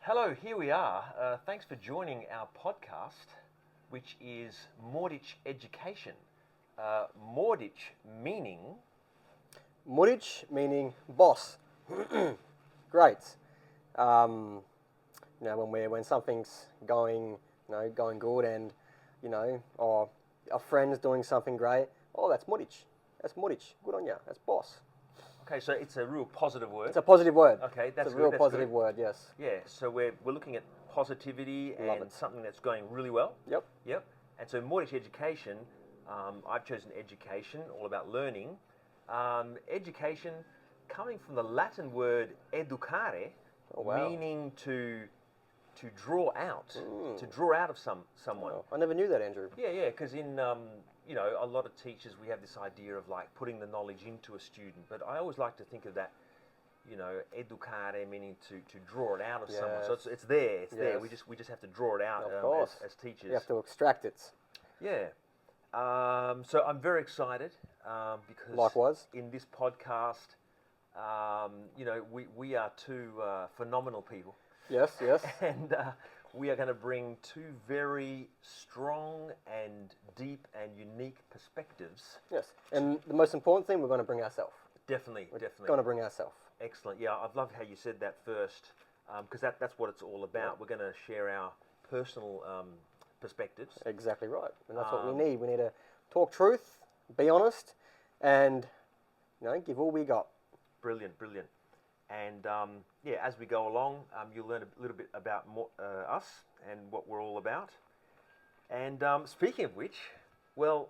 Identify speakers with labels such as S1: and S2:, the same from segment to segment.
S1: Hello, here we are. Thanks for joining our podcast, which is Moorditj Education. Moorditj meaning?
S2: Moorditj meaning boss. Great. When something's going good, and or a friend's doing something great. Oh, that's Moorditj. That's Moorditj. Good on you. That's boss.
S1: Okay, so it's a real positive word.
S2: It's a positive word.
S1: Okay, that's
S2: it's a real
S1: good.
S2: positive word. Yes.
S1: Yeah, so we're looking at positivity and something that's going really well.
S2: Yep.
S1: And so Moorditj Education, I've chosen education, all about learning. Education coming from the Latin word educare, meaning to draw out, to draw out of someone.
S2: Oh, I never knew that, Andrew.
S1: Yeah, because in a lot of teachers we have this idea of like putting the knowledge into a student, but I always like to think of that, educare meaning to draw it out of someone. So it's there, there. We just have to draw it out as teachers.
S2: You have to extract it.
S1: Yeah. So I'm very excited because
S2: likewise
S1: in this podcast, we are two phenomenal people.
S2: Yes.
S1: And we are going to bring two very strong and deep and unique perspectives.
S2: Yes, and the most important thing, we're going to bring ourselves.
S1: Definitely.
S2: Going to bring ourselves.
S1: Excellent. Yeah, I've loved how you said that first, because that's what it's all about. Yeah. We're going to share our personal perspectives.
S2: Exactly right, and that's what we need. We need to talk truth, be honest, and give all we got.
S1: Brilliant. And as we go along, you'll learn a little bit about us and what we're all about. And speaking of which, well,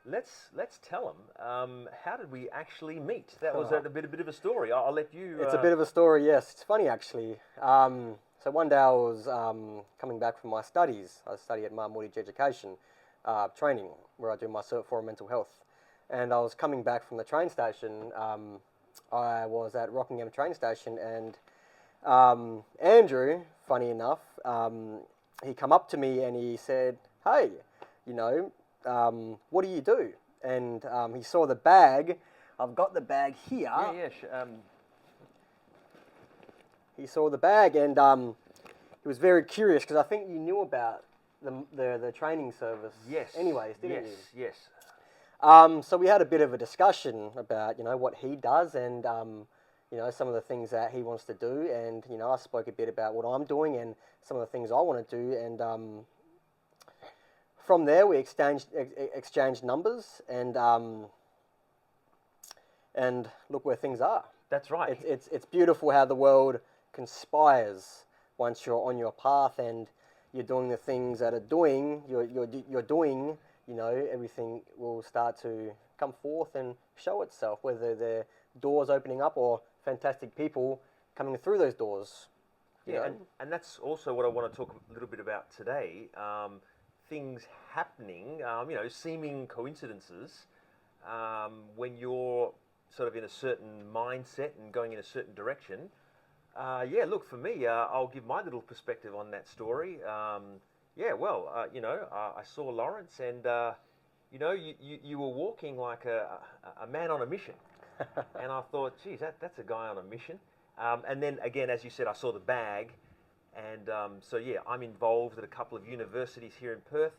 S1: let's tell them. How did we actually meet? That was a bit of a story. I'll let you.
S2: It's a bit of a story. Yes, it's funny actually. So one day I was coming back from my studies. I study at Moorditj Education training, where I do my Cert 4 in mental health. And I was coming back from the train station. I was at Rockingham train station, and Andrew, funny enough, he come up to me and he said, "Hey, what do you do?" And he saw the bag. I've got the bag here.
S1: Yeah.
S2: He saw the bag, and he was very curious because I think you knew about the training service.
S1: Yes.
S2: Anyways, didn't you?
S1: Yes.
S2: So we had a bit of a discussion about, what he does and, some of the things that he wants to do. And, I spoke a bit about what I'm doing and some of the things I want to do. And from there, we exchanged numbers and look where things are.
S1: That's right.
S2: It's beautiful how the world conspires once you're on your path and you're doing the things that you're doing. Everything will start to come forth and show itself, whether they're doors opening up or fantastic people coming through those doors.
S1: And that's also what I want to talk a little bit about today. Things happening, seeming coincidences, when you're sort of in a certain mindset and going in a certain direction. Look, for me, I'll give my little perspective on that story. I saw Laurence, and you were walking like a man on a mission, and I thought, geez, that's a guy on a mission. And then again, as you said, I saw the bag, and I'm involved at a couple of universities here in Perth,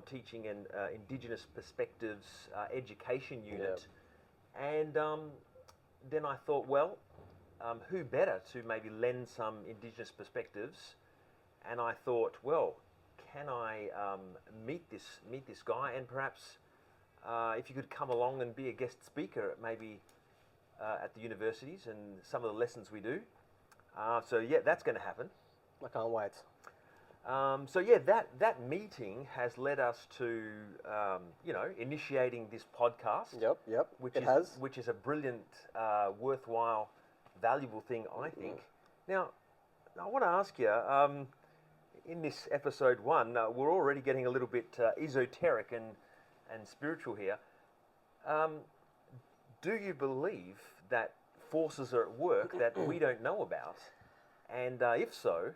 S1: teaching an Indigenous Perspectives education unit, and then I thought, well, who better to maybe lend some Indigenous perspectives? And I thought, well, can I meet this guy, and perhaps if you could come along and be a guest speaker maybe at the universities and some of the lessons we do. That's going to happen.
S2: I can't wait.
S1: That meeting has led us to initiating this podcast.
S2: Yep.
S1: Which is a brilliant, worthwhile, valuable thing, I think. Now, I want to ask you. In this episode 1, we're already getting a little bit esoteric and spiritual here. Do you believe that forces are at work that we don't know about? And if so,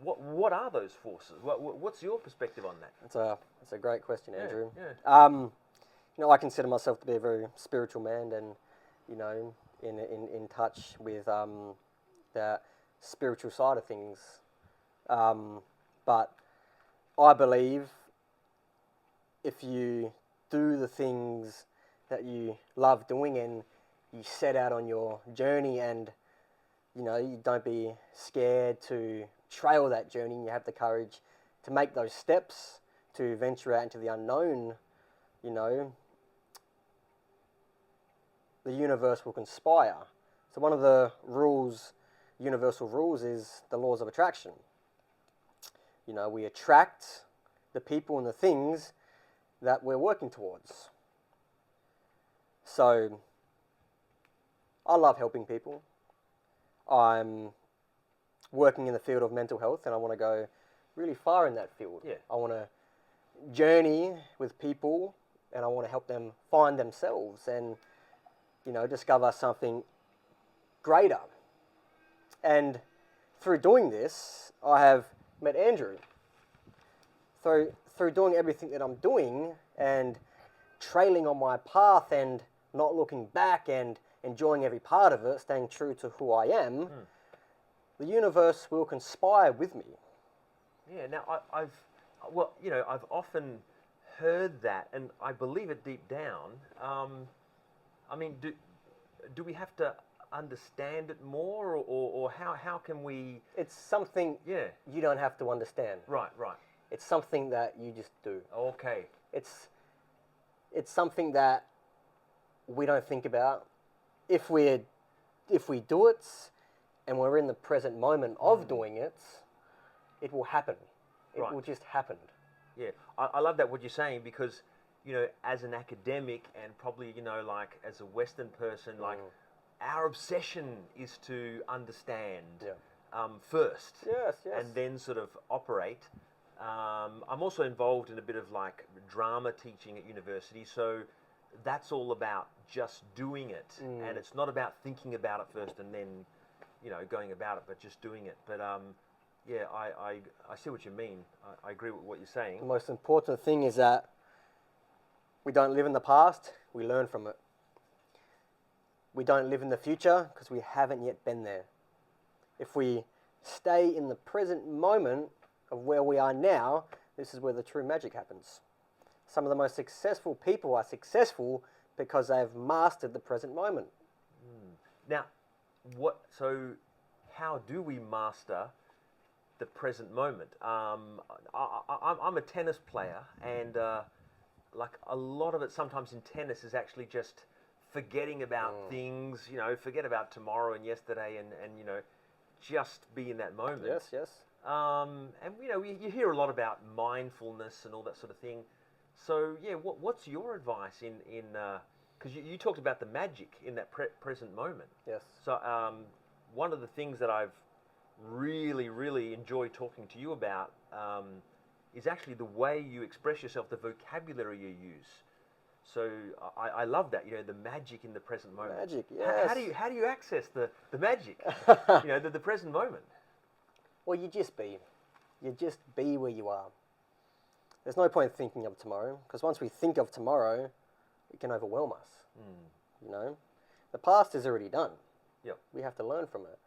S1: what are those forces? What's your perspective on that?
S2: That's a great question, Andrew.
S1: Yeah.
S2: I consider myself to be a very spiritual man, and in touch with that spiritual side of things. But I believe if you do the things that you love doing and you set out on your journey, and you don't be scared to trail that journey, and you have the courage to make those steps to venture out into the unknown, the universe will conspire. So one of the universal rules, is the laws of attraction. We attract the people and the things that we're working towards. So I love helping people. I'm working in the field of mental health, and I want to go really far in that field.
S1: Yeah.
S2: I want to journey with people, and I want to help them find themselves and, discover something greater. And through doing this, I have met Andrew. Through doing everything that I'm doing and trailing on my path and not looking back and enjoying every part of it, staying true to who I am, the universe will conspire with me.
S1: Yeah. Now I've often heard that, and I believe it deep down. I mean, do we have to understand it more, or how can we?
S2: It's something you don't have to understand.
S1: Right.
S2: It's something that you just do.
S1: Okay.
S2: It's something that we don't think about. If we do it, and we're in the present moment of doing it, it will happen. It will just happen.
S1: Yeah, I love that what you're saying, because as an academic, and probably like as a Western person, like our obsession is to understand first.
S2: Yes.
S1: And then sort of operate. I'm also involved in a bit of like drama teaching at university, so that's all about just doing it, and it's not about thinking about it first and then going about it, but just doing it. But I see what you mean. I agree with what you're saying.
S2: The most important thing is that we don't live in the past, we learn from it. We don't live in the future because we haven't yet been there. If we stay in the present moment of where we are now, this is where the true magic happens. Some of the most successful people are successful because they have mastered the present moment.
S1: Now, so how do we master the present moment? I'm a tennis player, and like a lot of it sometimes in tennis is actually just forgetting about things, forget about tomorrow and yesterday, and just be in that moment.
S2: Yes.
S1: And you hear a lot about mindfulness and all that sort of thing. So what's your advice in because you talked about the magic in that present moment.
S2: Yes.
S1: So one of the things that I've really enjoyed talking to you about is actually the way you express yourself, the vocabulary you use. So I love that, the magic in the present moment.
S2: Magic, yes.
S1: How do you access the magic, the present moment?
S2: Well, you just be where you are. There's no point thinking of tomorrow, because once we think of tomorrow, it can overwhelm us. The past is already done.
S1: Yep.
S2: We have to learn from it.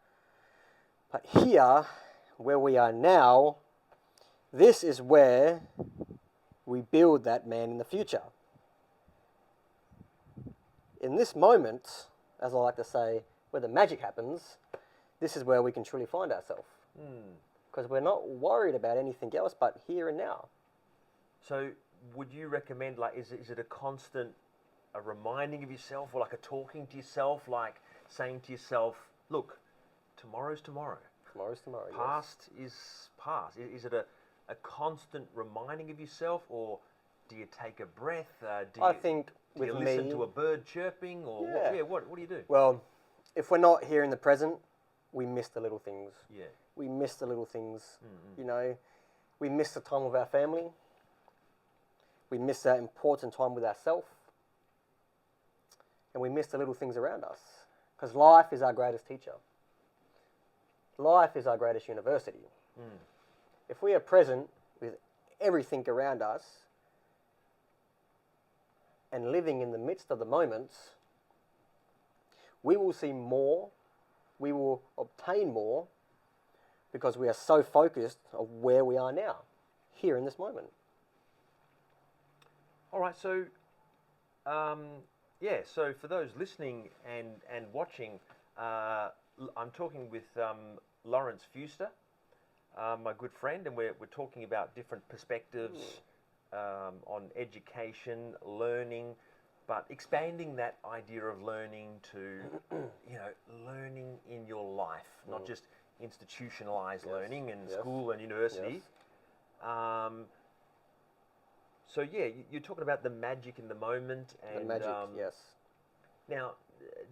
S2: But here, where we are now, this is where we build that man in the future. In this moment, as I like to say, where the magic happens, this is where we can truly find ourselves. Because we're not worried about anything else but here and now.
S1: So would you recommend, like, is it a constant reminding of yourself, or like a talking to yourself, like saying to yourself, look, tomorrow's tomorrow.
S2: Tomorrow's tomorrow,
S1: Past is past. Is it a constant reminding of yourself, or do you take a breath? Do you listen to a bird chirping, or what do you do?
S2: Well, if we're not here in the present, we miss the little things.
S1: Yeah.
S2: We miss the little things. We miss the time with our family. We miss that important time with ourselves. And we miss the little things around us. Because life is our greatest teacher. Life is our greatest university. If we are present with everything around us and living in the midst of the moments, we will see more, we will obtain more, because we are so focused of where we are now, here in this moment.
S1: All right, so so for those listening and watching, I'm talking with Laurence Fuster, my good friend, and we're talking about different perspectives on education, learning, but expanding that idea of learning to, learning in your life, not just institutionalized learning in school and university.
S2: Yes.
S1: So yeah, you're talking about the magic in the moment, and
S2: The magic, yes.
S1: Now,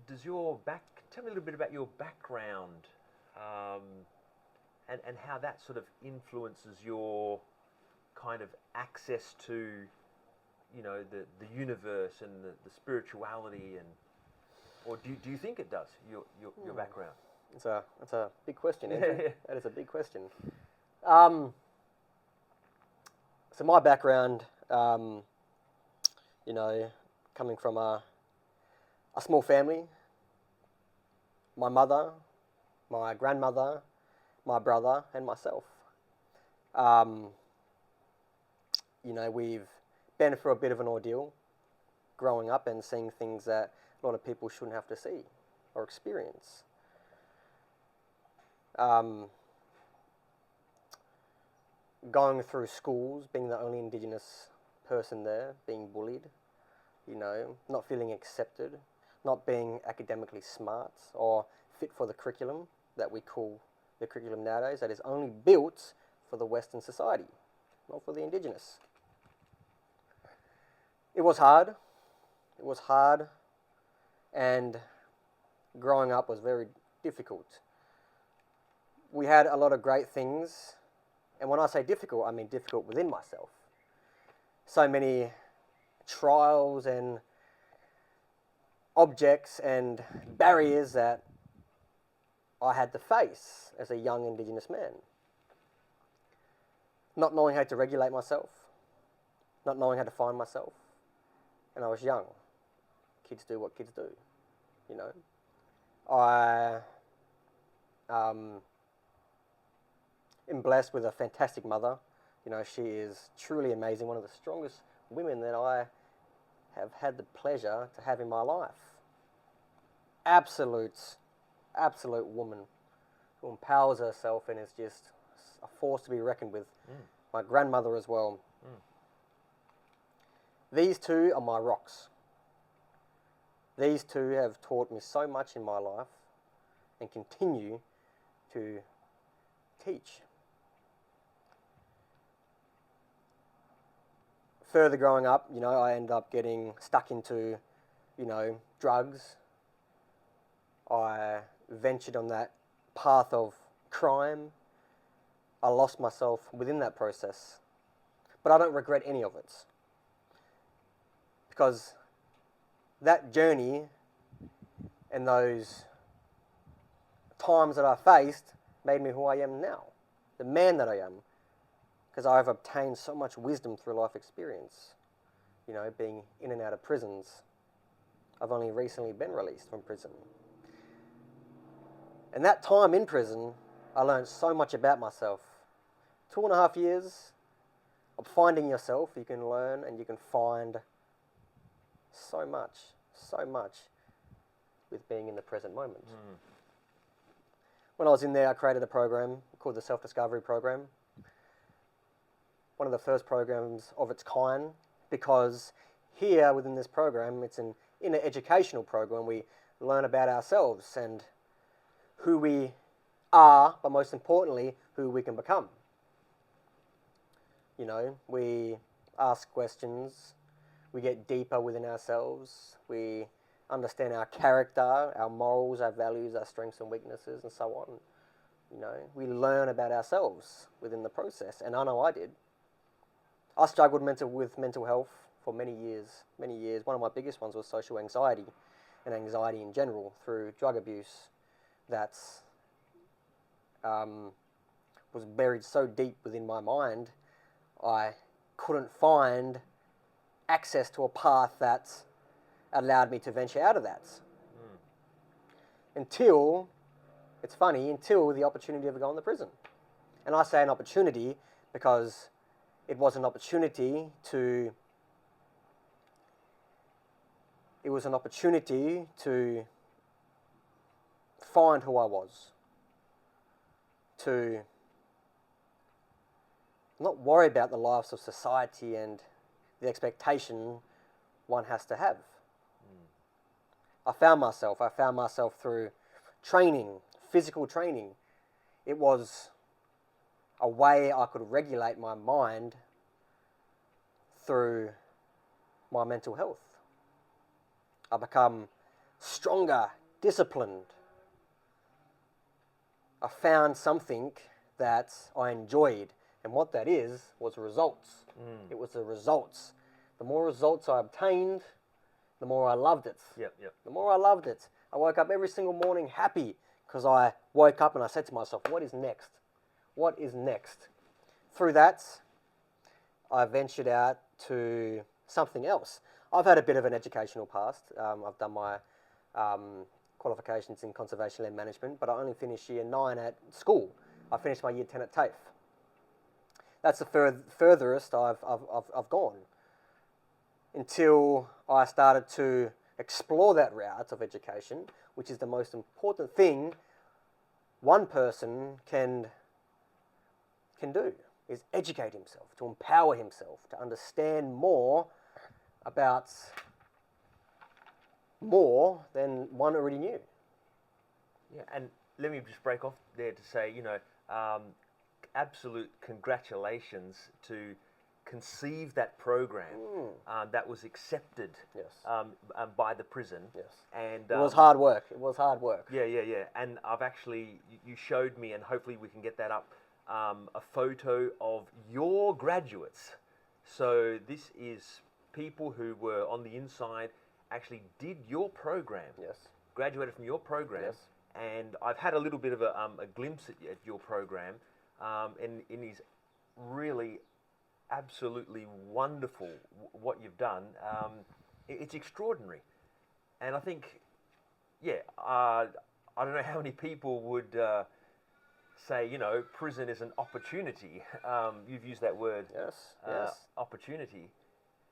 S1: tell me a little bit about your background, and how that sort of influences your kind of access to, the universe and the spirituality, or do you think it does, your background?
S2: It's a big question, Andrew. That is a big question. So my background, coming from a small family, my mother, my grandmother, my brother, and myself. We've been through a bit of an ordeal growing up and seeing things that a lot of people shouldn't have to see or experience. Going through schools, being the only Indigenous person there, being bullied, not feeling accepted, not being academically smart or fit for the curriculum that we call the curriculum nowadays, that is only built for the Western society, not for the Indigenous. It was hard, and growing up was very difficult. We had a lot of great things, and when I say difficult, I mean difficult within myself. So many trials and objects and barriers that I had to face as a young Indigenous man. Not knowing how to regulate myself, not knowing how to find myself, and I was young. Kids do what kids do, I am blessed with a fantastic mother. She is truly amazing, one of the strongest women that I have had the pleasure to have in my life. Absolute woman who empowers herself and is just a force to be reckoned with. My grandmother as well. These two are my rocks. These two have taught me so much in my life and continue to teach. Further growing up, I ended up getting stuck into, drugs. I ventured on that path of crime. I lost myself within that process. But I don't regret any of it. Because that journey and those times that I faced made me who I am now. The man that I am. Because I've obtained so much wisdom through life experience. Being in and out of prisons. I've only recently been released from prison. And that time in prison, I learned so much about myself. 2.5 years of finding yourself, you can learn and you can find so much with being in the present moment. When I was in there, I created a program called the Self-Discovery Program. One of the first programs of its kind, because here within this program, it's an inner educational program. We learn about ourselves and who we are, but most importantly, who we can become. We ask questions, we get deeper within ourselves, we understand our character, our morals, our values, our strengths and weaknesses, and so on. We learn about ourselves within the process, and I know I did. I struggled with mental health for many years. One of my biggest ones was social anxiety and anxiety in general through drug abuse that was buried so deep within my mind, I couldn't find access to a path that allowed me to venture out of that. Until It's funny until the opportunity of going to prison. And I say an opportunity because it was an opportunity to find who I was, to not worry about the lives of society and the expectation one has to have. I found myself through training, physical training. It was a way I could regulate my mind through my mental health. I become stronger, disciplined. I found something that I enjoyed, and what that was results. It was the results. The more results I obtained, the more I loved it.
S1: Yep.
S2: The more I loved it. I woke up every single morning happy because I woke up and I said to myself, what is next? What is next? Through that, I ventured out to something else. I've had a bit of an educational past. I've done my qualifications in conservation land management, but I only finished year 9 at school. I finished my year 10 at TAFE. That's the furthest I've gone until I started to explore that route of education, which is the most important thing one person can do, is educate himself, to empower himself, to understand more about more than one already knew.
S1: Yeah, and let me just break off there to say, absolute congratulations to conceive that program that was accepted by the prison.
S2: Yes.
S1: And
S2: it was hard work.
S1: Yeah. And I've actually, you showed me, and hopefully we can get that up, a photo of your graduates. So this is people who were on the inside, actually did your program.
S2: Yes.
S1: Graduated from your program.
S2: Yes.
S1: And I've had a little bit of a glimpse at your program, and it is really absolutely wonderful what you've done. It's extraordinary. And I think, I don't know how many people would say, prison is an opportunity. You've used that word.
S2: Yes.
S1: Opportunity.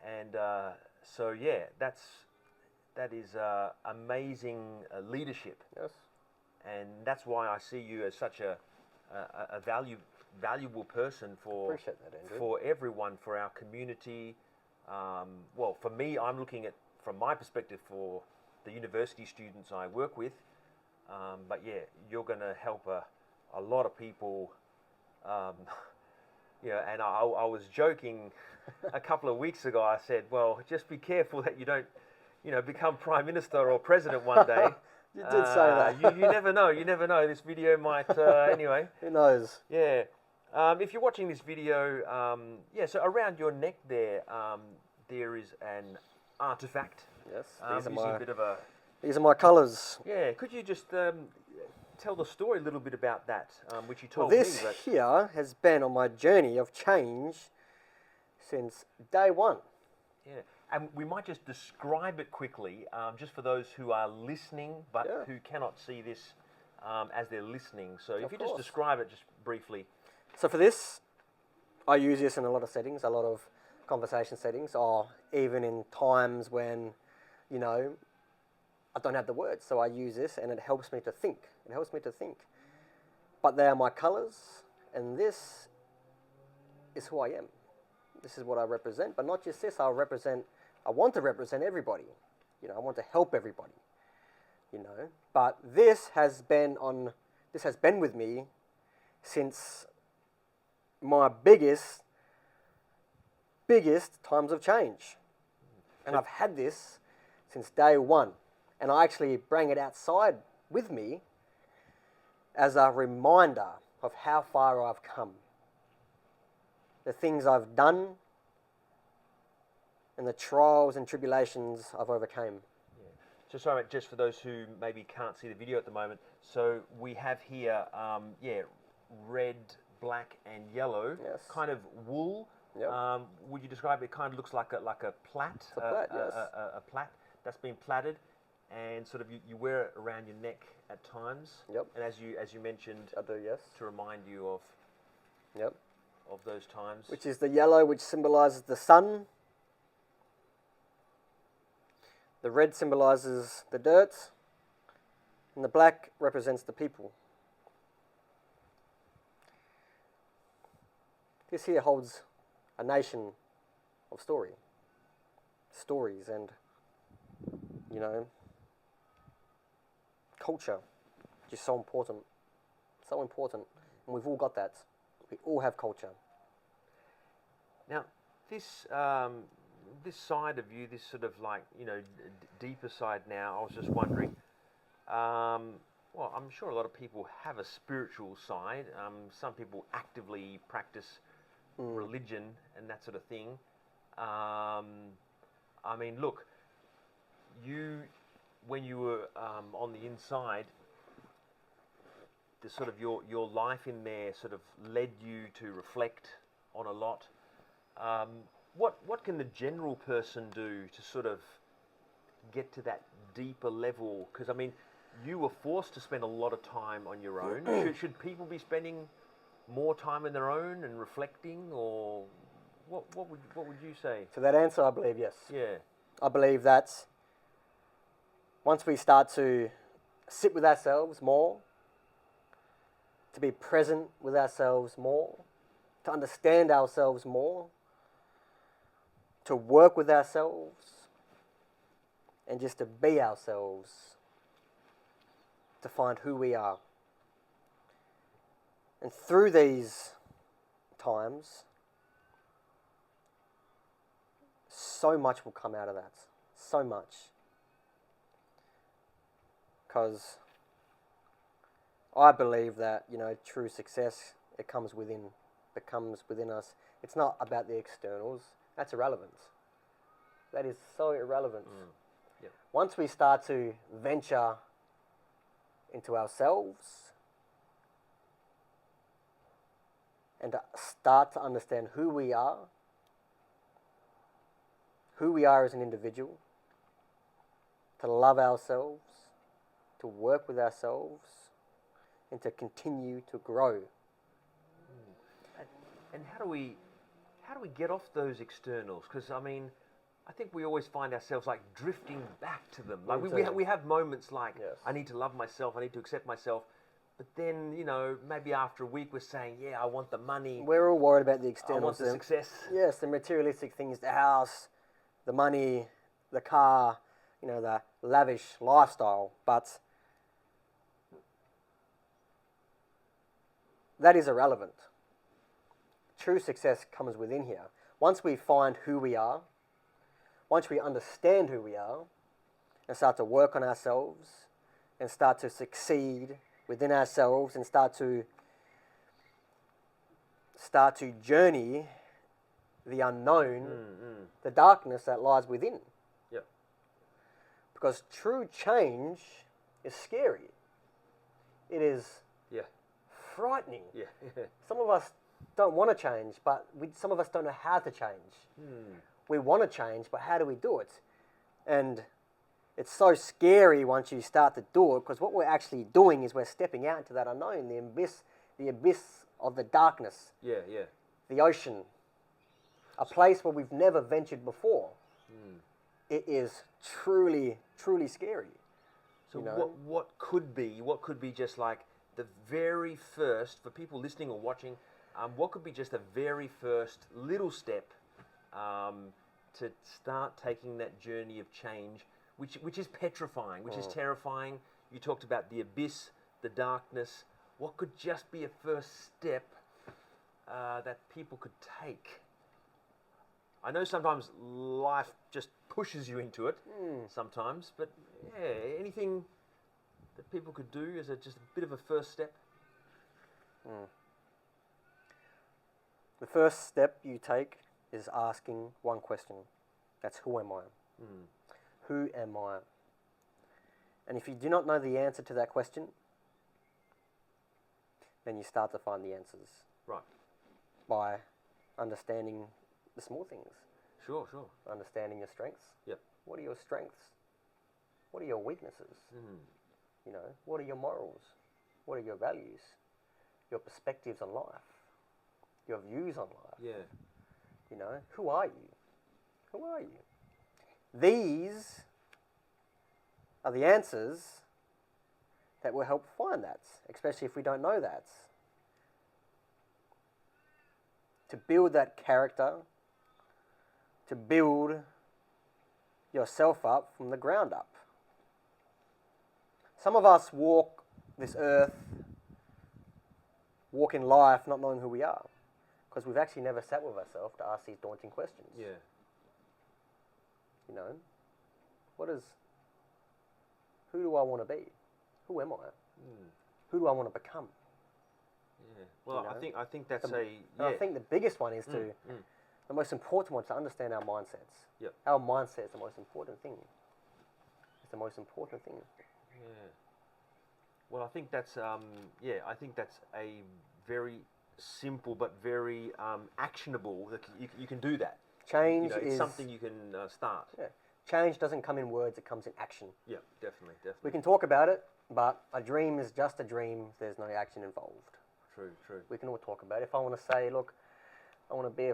S1: And that is amazing leadership.
S2: Yes.
S1: And that's why I see you as such a valuable person for
S2: Appreciate that, Andrew.
S1: For everyone, for our community. Well, for me, I'm looking at, from my perspective, for the university students I work with. But yeah, you're going to help a lot of people. And I was joking a couple of weeks ago. I said, well, just be careful that you don't, become prime minister or president one day.
S2: You did say that.
S1: You never know. You never know. This video might, anyway.
S2: Who knows?
S1: Yeah. If you're watching this video, so around your neck there, there is an artifact.
S2: Yes.
S1: These
S2: are my colours.
S1: Yeah. Could you just tell the story a little bit about that, which you told
S2: this
S1: me?
S2: Here has been on my journey of change since day one.
S1: Yeah. And we might just describe it quickly, just for those who are listening, but who cannot see this as they're listening. So if you just describe it just briefly.
S2: So for this, I use this in a lot of settings, a lot of conversation settings, or even in times when, I don't have the words. So I use this and it helps me to think. But they are my colours, and this is who I am. This is what I represent, but not just this. I want to represent everybody. I want to help everybody. But this has been with me since my biggest times of change. And I've had this since day one. And I actually bring it outside with me as a reminder of how far I've come. The things I've done, and the trials and tribulations I've overcame.
S1: Yeah. So sorry, just for those who maybe can't see the video at the moment, so we have here, red, black, and yellow, kind of wool.
S2: Yep.
S1: Would you describe it? Kind of looks like a plait.
S2: It's a plait, yes.
S1: A plait that's been plaited, and sort of you wear it around your neck at times.
S2: Yep.
S1: And as you mentioned,
S2: I do, yes.
S1: to remind you of
S2: Yep.
S1: those times.
S2: Which is the yellow, which symbolises the sun. The red symbolises the dirt. And the black represents the people. This here holds a nation of stories and, you know, culture, which is so important. So important. And we've all got that. We all have culture.
S1: Now, this this side of you, this sort of like, you know, deeper side now, I was just wondering, well, I'm sure a lot of people have a spiritual side. Some people actively practice religion and that sort of thing. I mean, look, when you were on the inside, the sort of your life in there sort of led you to reflect on a lot. What can the general person do to sort of get to that deeper level? Because I mean, you were forced to spend a lot of time on your own. Should people be spending more time on their own and reflecting, or what would you say?
S2: To that answer, I believe yes.
S1: Yeah.
S2: I believe that once we start to sit with ourselves more, to be present with ourselves more, to understand ourselves more, to work with ourselves, and just to be ourselves, to find who we are. And through these times, so much will come out of that. So much. Because I believe that, you know, true success, it comes within us. It's not about the externals. That's irrelevant. That is so irrelevant.
S1: Yep.
S2: Once we start to venture into ourselves and to start to understand who we are as an individual, to love ourselves, to work with ourselves, and to continue to grow.
S1: And how do we get off those externals? Because I mean, I think we always find ourselves like drifting back to them. Like we have moments like,
S2: yes,
S1: I need to love myself, I need to accept myself. But then, you know, maybe after a week we're saying, yeah, I want the money.
S2: We're all worried about the
S1: I
S2: externals.
S1: want the success.
S2: Yes, the materialistic things, the house, the money, the car, you know, the lavish lifestyle. But that is irrelevant. True success comes within here. Once we find who we are, once we understand who we are, and start to work on ourselves, and start to succeed within ourselves, and start to journey the unknown, the darkness that lies within.
S1: Yep.
S2: Because true change is scary. It is frightening.
S1: Yeah.
S2: Some of us don't want to change, but some of us don't know how to change. We want to change, but how do we do it? And it's so scary once you start to do it, because what we're actually doing is we're stepping out into that unknown, the abyss of the darkness.
S1: Yeah.
S2: The ocean, a place where we've never ventured before. It is truly, truly scary.
S1: So
S2: you know?
S1: what could be just like the very first, for people listening or watching, what could be just the very first little step to start taking that journey of change, which is petrifying, which is terrifying. You talked about the abyss, the darkness. What could just be a first step that people could take? I know sometimes life just pushes you into it sometimes, but yeah, anything that people could do as just a bit of a first step?
S2: The first step you take is asking one question. That's, who am I? Who am I? And if you do not know the answer to that question, then you start to find the answers.
S1: Right.
S2: By understanding the small things.
S1: Sure.
S2: Understanding your strengths.
S1: Yep.
S2: What are your strengths? What are your weaknesses?
S1: Mm.
S2: You know, what are your morals? What are your values? Your perspectives on life? Your views on life?
S1: Yeah.
S2: You know, who are you? Who are you? These are the answers that will help find that, especially if we don't know that. To build that character, to build yourself up from the ground up. Some of us walk this earth, walk in life not knowing who we are, because we've actually never sat with ourselves to ask these daunting questions.
S1: Yeah.
S2: You know, who do I want to be? Who am I?
S1: Mm.
S2: Who do I want to become?
S1: Yeah. Well,
S2: You know?
S1: I think that's
S2: And
S1: yeah.
S2: I think the biggest one is the most important one, to understand our mindsets.
S1: Yep.
S2: Our mindset is the most important thing. It's the most important thing.
S1: Yeah. Well, I think that's I think that's a very simple but very actionable. That you can do that.
S2: Change
S1: You know, it's
S2: is
S1: something you can start.
S2: Yeah. Change doesn't come in words; it comes in action.
S1: Yeah, definitely.
S2: We can talk about it, but a dream is just a dream. There's no action involved.
S1: True.
S2: We can all talk about it. If I want to say, look, I want to be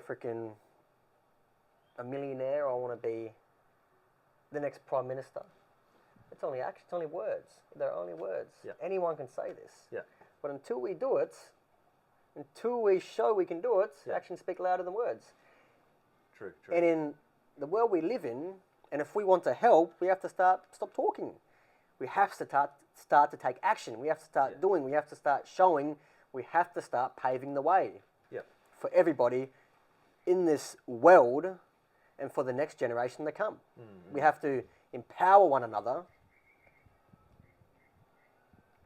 S2: a millionaire, or I want to be the next prime minister. It's only action. It's only words. They're only words.
S1: Yeah.
S2: Anyone can say this.
S1: Yeah.
S2: But until we do it, until we show we can do it, actions speak louder than words.
S1: True.
S2: And in the world we live in, and if we want to help, we have to stop talking. We have to start to take action. We have to start doing. We have to start showing. We have to start paving the way for everybody in this world and for the next generation to come. Mm-hmm. We have to empower one another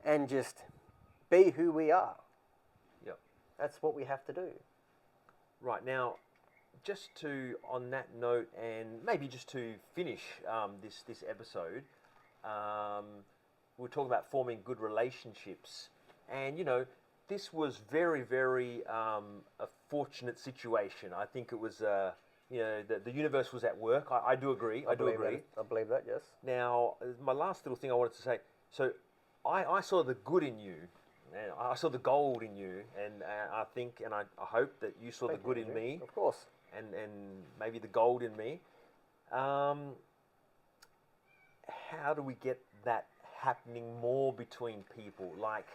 S2: and just be who we are.
S1: Yep.
S2: That's what we have to do.
S1: Right, now, just on that note, and maybe just to finish this episode, we're talking about forming good relationships. And, you know, this was very, very a fortunate situation. I think it was, the universe was at work. I do agree. I believe
S2: that, yes.
S1: Now, my last little thing I wanted to say. So, I saw the good in you. And I saw the gold in you, and I think, and I hope that you saw the good in me.
S2: Of course.
S1: And maybe the gold in me. How do we get that happening more between people? Like,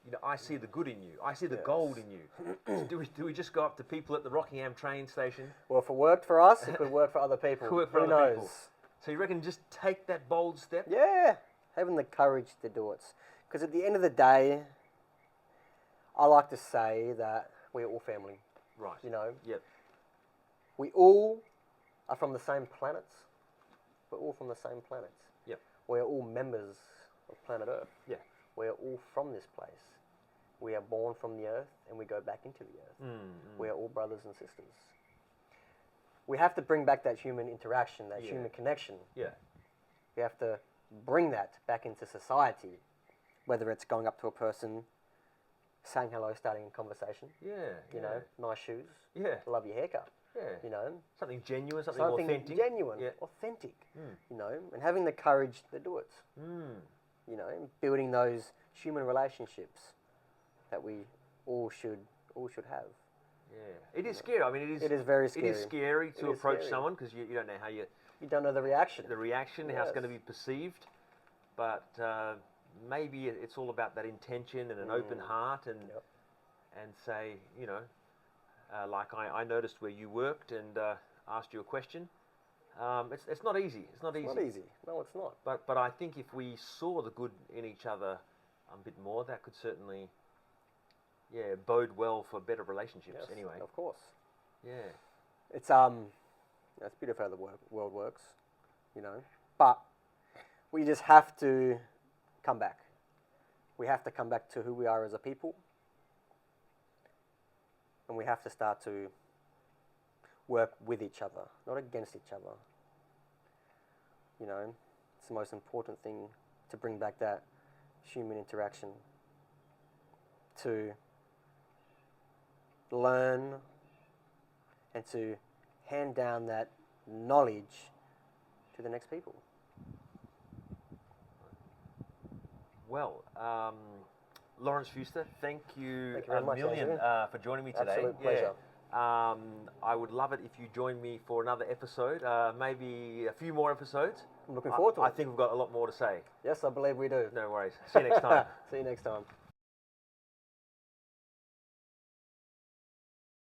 S1: you know, I see the good in you. I see the gold in you. So do we just go up to people at the Rockingham train station?
S2: Well, if it worked for us, it could work for other people. Who knows? People.
S1: So you reckon just take that bold step?
S2: Yeah, having the courage to do it. Because at the end of the day, I like to say that we're all family.
S1: Right.
S2: You know?
S1: Yep.
S2: We all are from the same planets. We're all from the same planets.
S1: Yep.
S2: We're all members of planet Earth.
S1: Yeah.
S2: We're all from this place. We are born from the earth and we go back into the earth. We are all brothers and sisters. We have to bring back that human interaction, that human connection.
S1: Yeah.
S2: We have to bring that back into society, whether it's going up to a person, saying hello, starting a conversation.
S1: Yeah.
S2: You know, nice shoes.
S1: Yeah.
S2: Love your haircut.
S1: Yeah.
S2: You know.
S1: Something genuine, something authentic.
S2: Genuine, authentic. You know, and having the courage to do it. You know, and building those human relationships that we all should have.
S1: Yeah, it is scary. I mean,
S2: it is very scary.
S1: It is scary to approach someone because you don't know how you
S2: don't know the reaction.
S1: How it's going to be perceived. But maybe it's all about that intention and an open heart and say, you know, like I noticed where you worked and asked you a question. It's not easy. It's not easy.
S2: Not easy. No, it's not.
S1: But I think if we saw the good in each other a bit more, that could certainly, bode well for better relationships.
S2: Yes,
S1: anyway,
S2: of course.
S1: Yeah.
S2: It's beautiful how the world works, you know. But we just have to come back. We have to come back to who we are as a people, and we have to start to work with each other, not against each other. You know, it's the most important thing to bring back that human interaction, to learn and to hand down that knowledge to the next people.
S1: Well, Laurence Fuster, thank you,
S2: Thank you very
S1: a
S2: much,
S1: million
S2: Andrew.
S1: for joining me today.
S2: Absolute pleasure.
S1: I would love it if you join me for another episode, maybe a few more episodes.
S2: I'm looking forward to
S1: I
S2: it.
S1: think we've got a lot more to say.
S2: Yes, I believe we do.
S1: No worries. See you next time.
S2: See you next time.